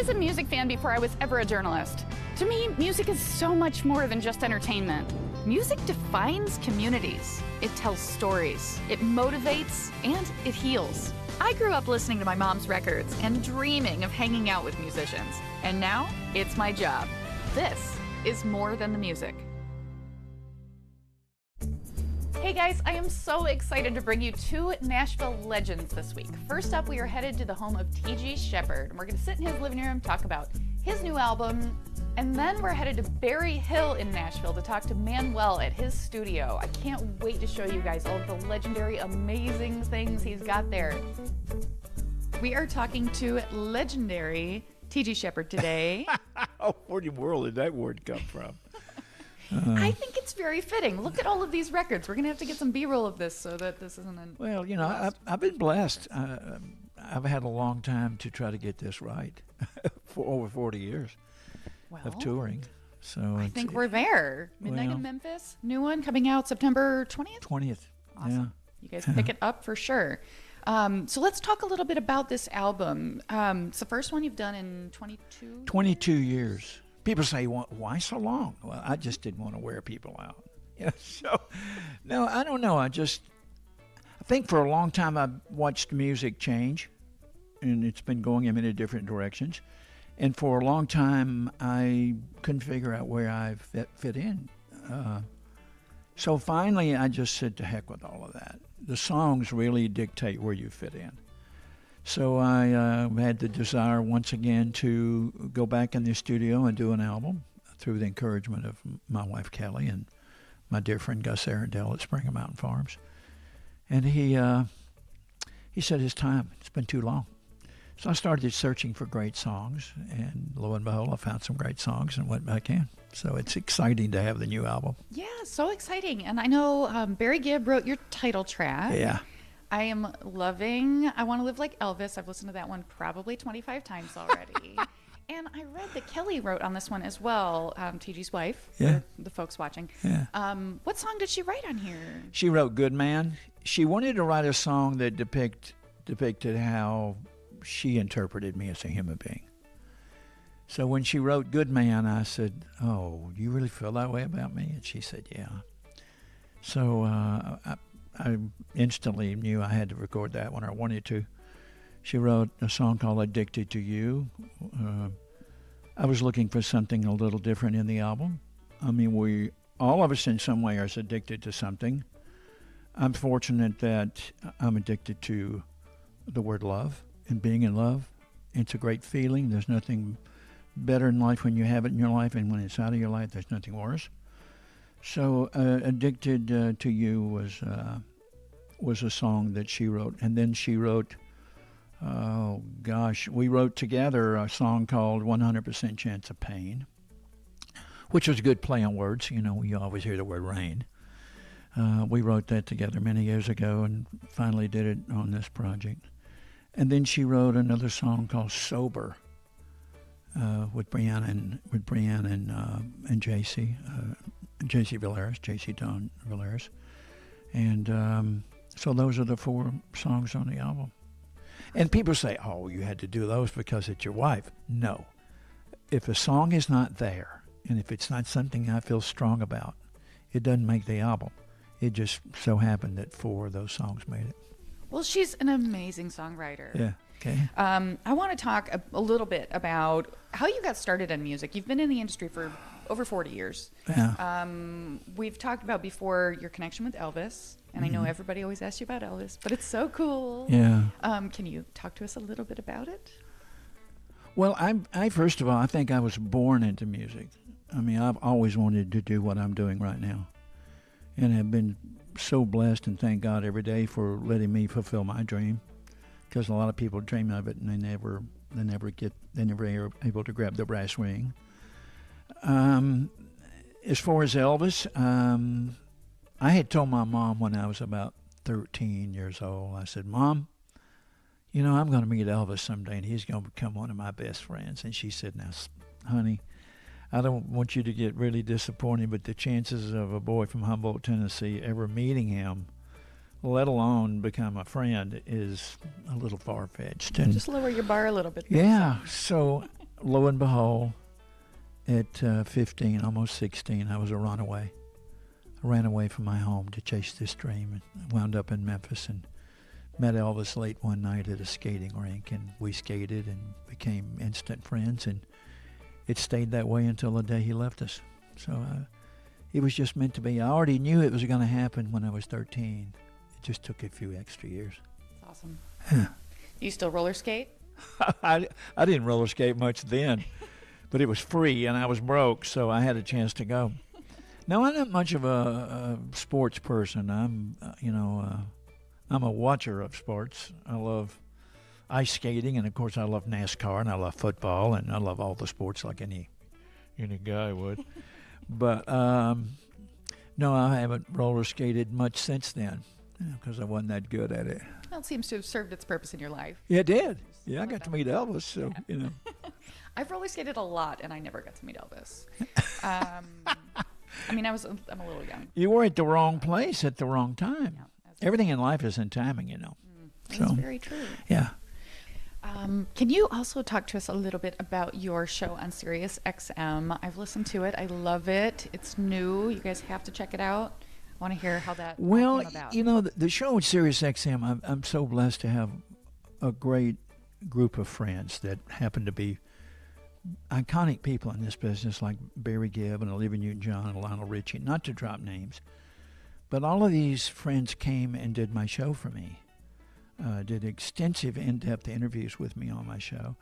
was a music fan before I was ever a journalist. To me, music is so much more than just entertainment. Music defines communities. It tells stories, it motivates, and it heals. I grew up listening to my mom's records and dreaming of hanging out with musicians. And now, it's my job. This is more than the music. Hey guys, I am so excited to bring you two Nashville legends this week. First up, we are headed to the home of TG Sheppard, and we're going to sit in his living room, talk about his new album, and then we're headed to Berry Hill in Nashville to talk to Manuel at his studio. I can't wait to show you guys all of the legendary, amazing things he's got there. We are talking to legendary TG Sheppard today. Oh, where in the world did that word come from? I think it's very fitting. Look at all of these records. We're going to have to get some B-roll of this so that this isn't an... Well, you know, I've been blessed. I've had a long time to try to get this right for over 40 years of touring. So I think we're there. Midnight in Memphis, new one coming out September 20th? 20th, awesome. Yeah. You guys pick it up for sure. So let's talk a little bit about this album. It's the first one you've done in 22? 22 years. People say, well, why so long? Well, I just didn't want to wear people out. Yeah, so, no, I don't know. I think for a long time I've watched music change, and it's been going in many different directions. And for a long time, I couldn't figure out where I fit in. So finally, I just said, to heck with all of that. The songs really dictate where you fit in. So I had the desire once again to go back in the studio and do an album through the encouragement of my wife Kelly and my dear friend Gus Arundel at Springer Mountain Farms. And he said, it's time. It's been too long. So I started searching for great songs, and lo and behold, I found some great songs and went back in. So it's exciting to have the new album. Yeah, so exciting. And I know Barry Gibb wrote your title track. Yeah. I am loving I Want to Live Like Elvis. I've listened to that one probably 25 times already. And I read that Kelly wrote on this one as well, TG's wife, yeah. For the folks watching. Yeah. What song did she write on here? She wrote Good Man. She wanted to write a song that depicted how she interpreted me as a human being. So when she wrote Good Man, I said, oh, you really feel that way about me? And she said, yeah. So I instantly knew I had to record that one. I wanted to. She wrote a song called Addicted to You. I was looking for something a little different in the album. I mean, all of us in some way are addicted to something. I'm fortunate that I'm addicted to the word love and being in love. It's a great feeling. There's nothing better in life when you have it in your life, and when it's out of your life, there's nothing worse. So Addicted to You was a song that she wrote. And then she wrote, we wrote together a song called 100% Chance of Pain, which was a good play on words. You know, you always hear the word rain. We wrote that together many years ago and finally did it on this project. And then she wrote another song called Sober with Brianna and JC Villeras, JC Don Villeras. And so those are the 4 songs on the album. And people say, oh, you had to do those because it's your wife. No. If a song is not there, and if it's not something I feel strong about, it doesn't make the album. It just so happened that 4 of those songs made it. Well, she's an amazing songwriter. Yeah. Okay. I want to talk a little bit about how you got started in music. You've been in the industry for over 40 years. Yeah. We've talked about before your connection with Elvis, and I know everybody always asks you about Elvis, but it's so cool. Yeah. Can you talk to us a little bit about it? Well, I first of all, I think I was born into music. I mean, I've always wanted to do what I'm doing right now, and have been so blessed and thank God every day for letting me fulfill my dream. Because a lot of people dream of it and they never are able to grab the brass ring. As far as Elvis, I had told my mom when I was about 13 years old, I said, Mom, you know, I'm going to meet Elvis someday and he's going to become one of my best friends. And she said, now, honey, I don't want you to get really disappointed, but the chances of a boy from Humboldt, Tennessee ever meeting him, let alone become a friend, is a little far-fetched. And just lower your bar a little bit. Yeah. So lo and behold, at 15, almost 16, I was a runaway. I ran away from my home to chase this dream and wound up in Memphis and met Elvis late one night at a skating rink, and we skated and became instant friends, and it stayed that way until the day he left us. So it was just meant to be. I already knew it was going to happen when I was 13. It just took a few extra years. That's awesome. Yeah. You still roller skate? I didn't roller skate much then, but it was free and I was broke, so I had a chance to go. No, I'm not much of a sports person. I'm a watcher of sports. I love ice skating, and of course I love NASCAR, and I love football, and I love all the sports like any guy would. But no, I haven't roller skated much since then because I wasn't that good at it. Well, it seems to have served its purpose in your life. Yeah, it did. Yeah, I got to meet Elvis, so I've roller skated a lot, and I never got to meet Elvis. I mean, I'm a little young. You were at the wrong place at the wrong time. Yeah, Everything in life is in timing, That's very true. Yeah. Can you also talk to us a little bit about your show on Sirius XM? I've listened to it. I love it. It's new. You guys have to check it out. I want to hear how that Well, came about. the show at Sirius XM, I'm so blessed to have a great group of friends that happen to be iconic people in this business, like Barry Gibb and Olivia Newton-John and Lionel Richie, not to drop names. But all of these friends came and did my show for me. Did extensive in-depth interviews with me on my show.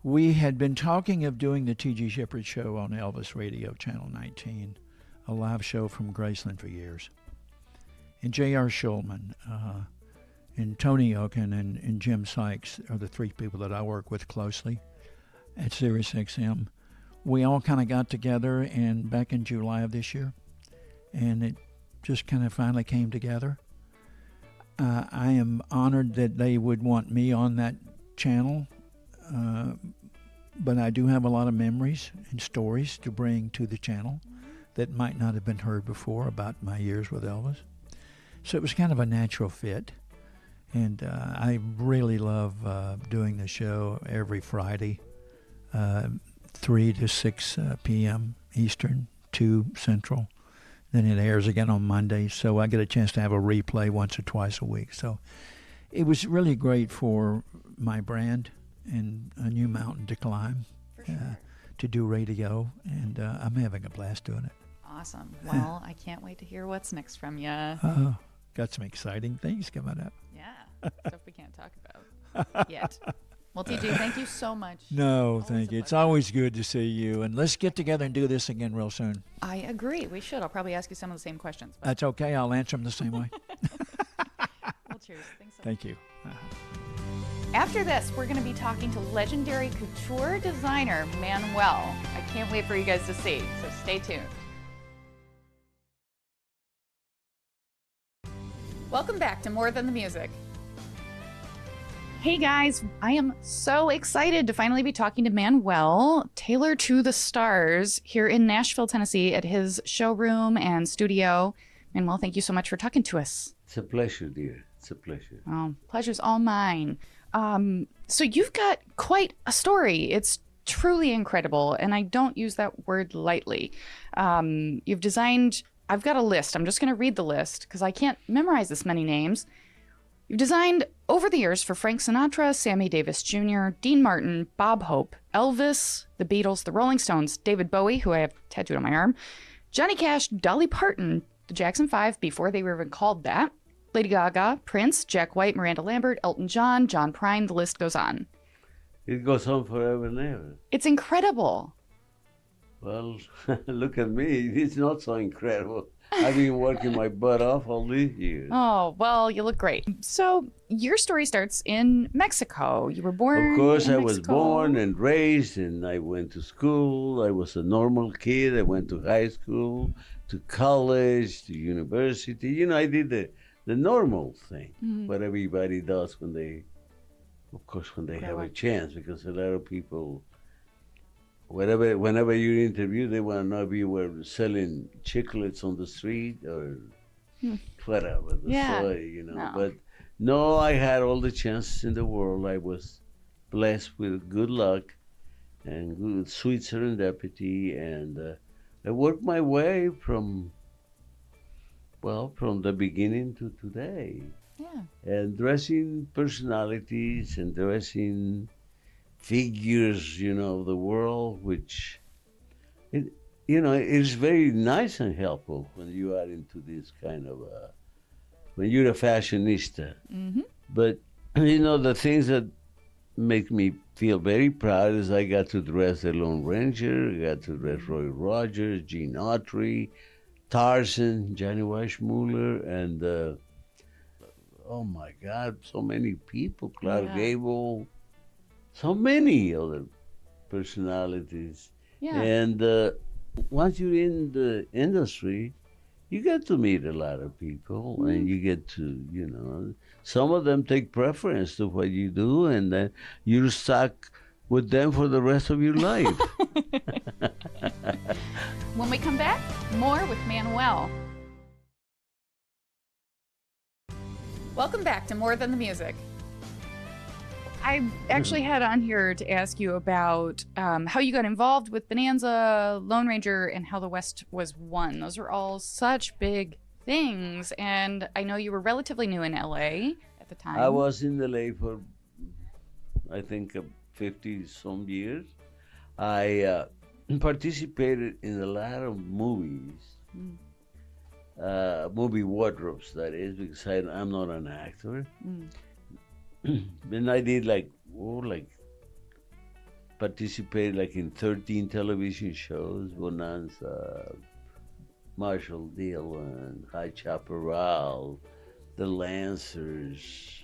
We had been talking of doing the TG Sheppard show on Elvis Radio, Channel 19, a live show from Graceland for years. And J.R. Schulman and Tony Oken and Jim Sykes are the three people that I work with closely at Sirius XM. We all kind of got together back in July of this year, and it just kind of finally came together. I am honored that they would want me on that channel, but I do have a lot of memories and stories to bring to the channel that might not have been heard before about my years with Elvis. So it was kind of a natural fit, and I really love doing the show every Friday, 3 to 6 p.m. Eastern, 2 Central. Then it airs again on Mondays, so I get a chance to have a replay once or twice a week. So it was really great for my brand and a new mountain to climb, to do radio, and I'm having a blast doing it. Awesome. Well, I can't wait to hear what's next from you. Got some exciting things coming up. Yeah, stuff we can't talk about yet. Well, TG, thank you so much. No, thank you. It's always good to see you. And let's get together and do this again real soon. I agree. We should. I'll probably ask you some of the same questions. But... That's okay. I'll answer them the same way. Well, cheers. Thanks so much. Thank you. After this, we're going to be talking to legendary couture designer Manuel. I can't wait for you guys to see, so stay tuned. Welcome back to More Than the Music. Hey guys, I am so excited to finally be talking to Manuel, Tailor to the Stars, here in Nashville, Tennessee, at his showroom and studio. Manuel, thank you so much for talking to us. It's a pleasure, dear. It's a pleasure. Oh, pleasure's all mine. So you've got quite a story. It's truly incredible, and I don't use that word lightly. You've designed, I've got a list. I'm just going to read the list because I can't memorize this many names. You've designed over the years for Frank Sinatra, Sammy Davis Jr., Dean Martin, Bob Hope, Elvis, the Beatles, the Rolling Stones, David Bowie, who I have tattooed on my arm, Johnny Cash, Dolly Parton, the Jackson 5 before they were even called that, Lady Gaga, Prince, Jack White, Miranda Lambert, Elton John, John Prine, the list goes on. It goes on forever and ever. It's incredible. Well, look at me. It's not so incredible. I've been working my butt off all these years. Oh, well, you look great. So your story starts in Mexico. You were born Of course, in I was Mexico. born and raised, and I went to school. I was a normal kid. I went to high school, to college, to university. You know, I did the normal thing, what everybody does when they, of course, when they have a chance, because a lot of people, whenever you interview, they want to know if you were selling chocolates on the street or whatever, soy, you know. No. But no, I had all the chances in the world. I was blessed with good luck, and good, sweet serendipity, and I worked my way from the beginning to today, Yeah. and dressing personalities and dressing figures, of the world, which it it is very nice and helpful when you are into this kind of when you're a fashionista. Mm-hmm. But the things that make me feel very proud is I got to dress the Lone Ranger, I got to dress Roy Rogers, Gene Autry, Tarzan, Johnny Weissmuller, and oh my God, so many people, Clark Yeah. Gable, so many other personalities. Yeah. And once you're in the industry, you get to meet a lot of people, and you get to, some of them take preference to what you do, and then you're stuck with them for the rest of your life. When we come back, more with Manuel. Welcome back to More Than the Music. I actually had on here to ask you about how you got involved with Bonanza, Lone Ranger, and how the West was won. Those are all such big things, and I know you were relatively new in LA at the time. I was in LA for, I think, 50 some years. I participated in a lot of movies, movie wardrobes, that is, because I'm not an actor. And I did participated in 13 television shows, Bonanza, Marshall Dillon, High Chaparral, The Lancers,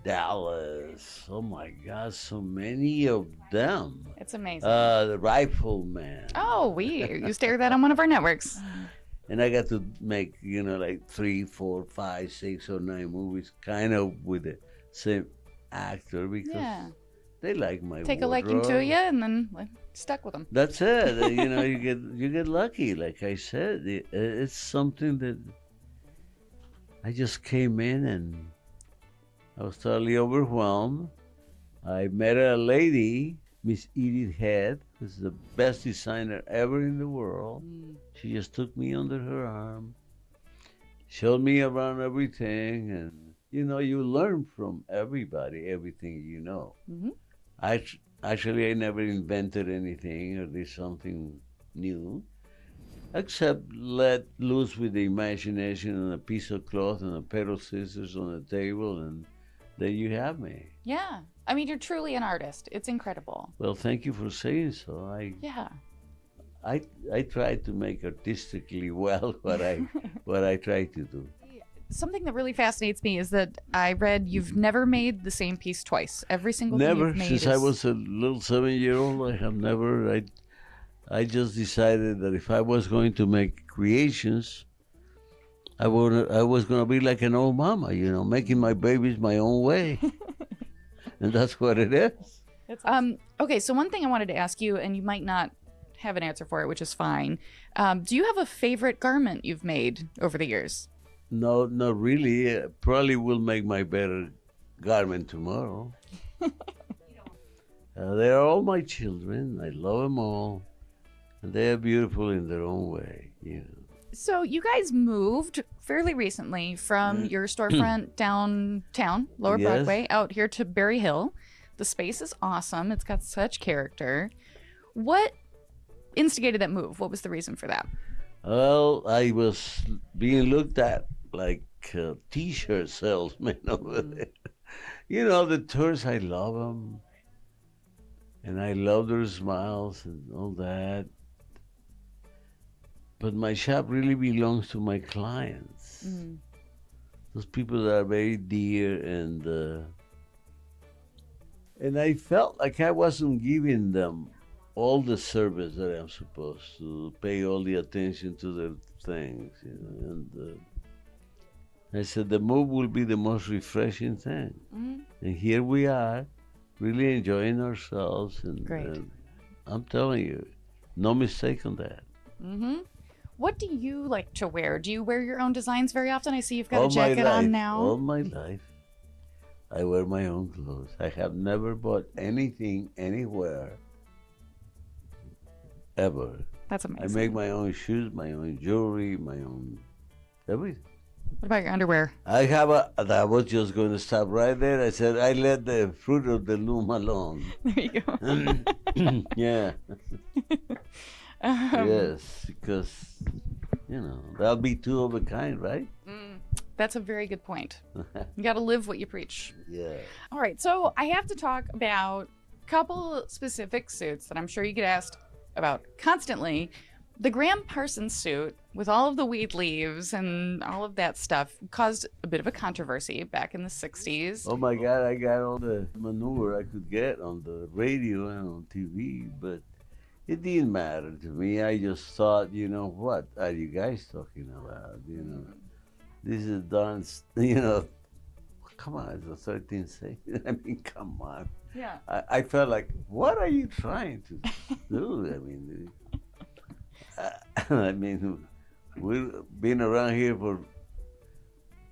Dallas. Oh my God, so many of them. It's amazing. The Rifleman. Oh, you used to air that on one of our networks. And I got to make, 3, 4, 5, 6, or 9 movies, kind of with the same actor, because they like my Take a liking to you, and then stuck with them. That's it. You get lucky. Like I said, it's something that I just came in and I was totally overwhelmed. I met a lady, Miss Edith Head, who's the best designer ever in the world. She just took me under her arm, showed me around everything, and you learn from everybody, everything you know. Actually, I never invented anything or did something new, except let loose with the imagination and a piece of cloth and a pair of scissors on the table, and there you have me. Yeah. I mean, you're truly an artist. It's incredible. Well, thank you for saying so. I try to make artistically well what I try to do. Something that really fascinates me is that I read you've never made the same piece twice. Every single thing Never, you've made since I was a little 7-year-old, I have never. I just decided that if I was going to make creations, I was going to be like an old mama, making my babies my own way, and that's what it is. Okay, so one thing I wanted to ask you, and you might not have an answer for it, which is fine. Do you have a favorite garment you've made over the years? No, not really. Probably will make my better garment tomorrow. They're all my children. I love them all. And they are beautiful in their own way, So you guys moved fairly recently from your storefront downtown, Lower Broadway, out here to Berry Hill. The space is awesome. It's got such character. What instigated that move? What was the reason for that? Well, I was being looked at like a T-shirt salesman over there. The tourists, I love them. And I love their smiles and all that. But my shop really belongs to my clients. Those people that are very dear, and I felt like I wasn't giving them all the service that I'm supposed to, pay all the attention to their things, and I said the move will be the most refreshing thing. And here we are, really enjoying ourselves, and I'm telling you, no mistake on that. What do you like to wear? Do you wear your own designs very often? I see you've got a jacket on now. All my life, I wear my own clothes. I have never bought anything anywhere ever. That's I amazing. make my own shoes, my own jewelry, my own everything. What about your underwear? I was just going to stop right there. I said, I let the fruit of the loom alone. There you go. Yeah. Yes, because, that'll be two of a kind, right? That's a very good point. You got to live what you preach. Yeah. All right, so I have to talk about a couple specific suits that I'm sure you get asked about constantly. The Graham Parsons suit with all of the weed leaves and all of that stuff caused a bit of a controversy back in the 60s. Oh my God, I got all the manure I could get on the radio and on TV, but it didn't matter to me. I just thought, what are you guys talking about? This is dance, come on, it's a 13th century. I mean, come on. Yeah. I felt like, what are you trying to do? I mean, we've been around here for,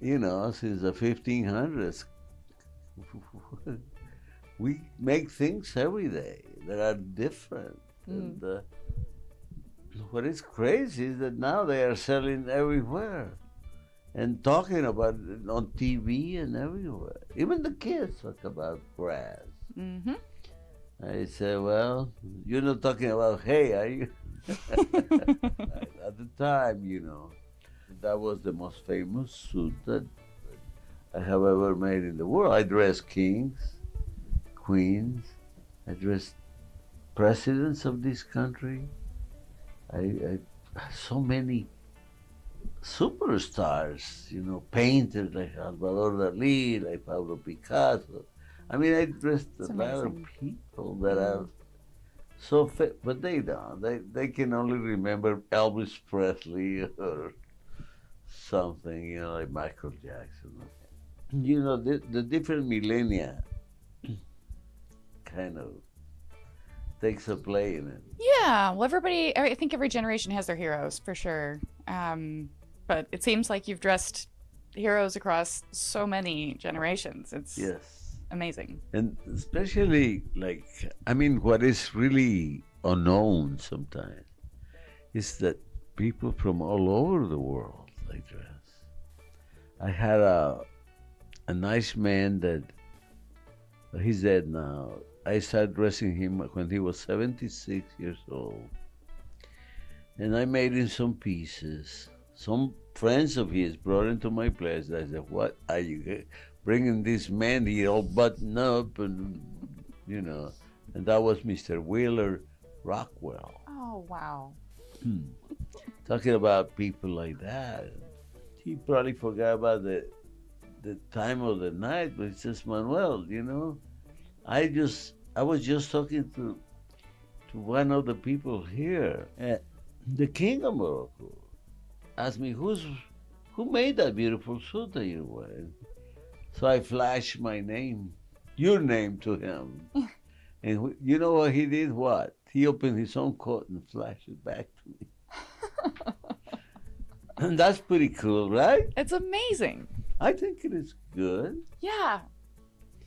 since the 1500s. We make things every day that are different. And what is crazy is that now they are selling everywhere and talking about it on TV and everywhere. Even the kids talk about grass. Mm-hmm. I say, well, you're not talking about hay, are you? At the time, that was the most famous suit that I have ever made in the world. I dressed kings, queens, I dressed presidents of this country. I so many superstars, painters like Salvador Dali, like Pablo Picasso. I mean, I dressed a lot of people that are so fit, but they don't. They can only remember Elvis Presley or something, like Michael Jackson. The different millennia kind of takes a play in it. Yeah, well, I think every generation has their heroes, for sure. But it seems like you've dressed heroes across so many generations. It's amazing. And especially, what is really unknown sometimes is that people from all over the world like dress. I had a nice man that, he's dead now. I started dressing him when he was 76 years old. And I made him some pieces. Some friends of his brought him to my place. I said, what are you bringing this man here all buttoned up? And, and that was Mr. Wheeler Rockwell. Oh, wow. Talking about people like that. He probably forgot about the time of the night, but he says, Manuel, I was just talking to one of the people here. The king of Morocco asked me, who made that beautiful suit that you're wearing? So I flashed your name to him. And you know what he did? What? He opened his own coat and flashed it back to me. And that's pretty cool, right? It's amazing. I think it is good. Yeah.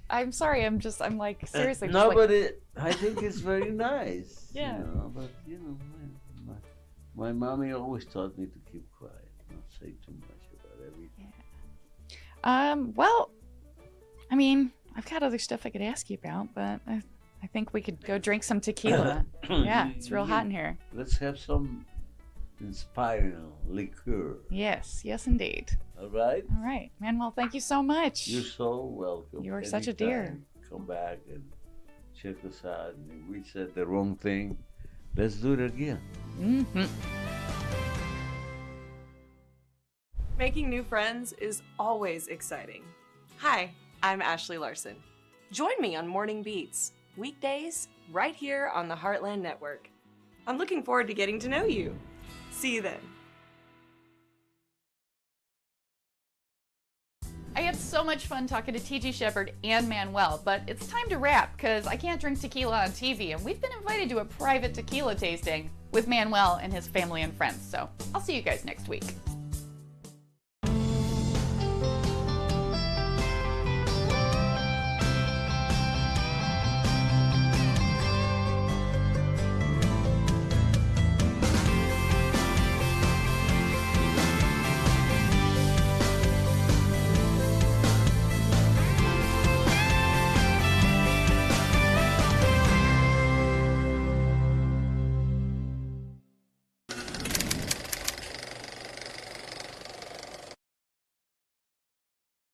I'm sorry, I'm like, seriously. No, but I think it's very nice. Yeah. But, my mommy always taught me to keep quiet, not say too much about everything. Yeah. Well, I mean, I've got other stuff I could ask you about, but I think we could go drink some tequila. Yeah, it's real hot in here. Let's have some inspiring liqueur. Yes, indeed. All right? All right. Manuel, thank you so much. You're so welcome. You are such a dear. Come back and check us out. And if we said the wrong thing, let's do it again. Mm-hmm. Making new friends is always exciting. Hi, I'm Ashley Larson. Join me on Morning Beats, weekdays, right here on the Heartland Network. I'm looking forward to getting to know you. See you then. I had so much fun talking to TG Sheppard and Manuel, but it's time to wrap because I can't drink tequila on TV, and we've been invited to a private tequila tasting with Manuel and his family and friends. So I'll see you guys next week.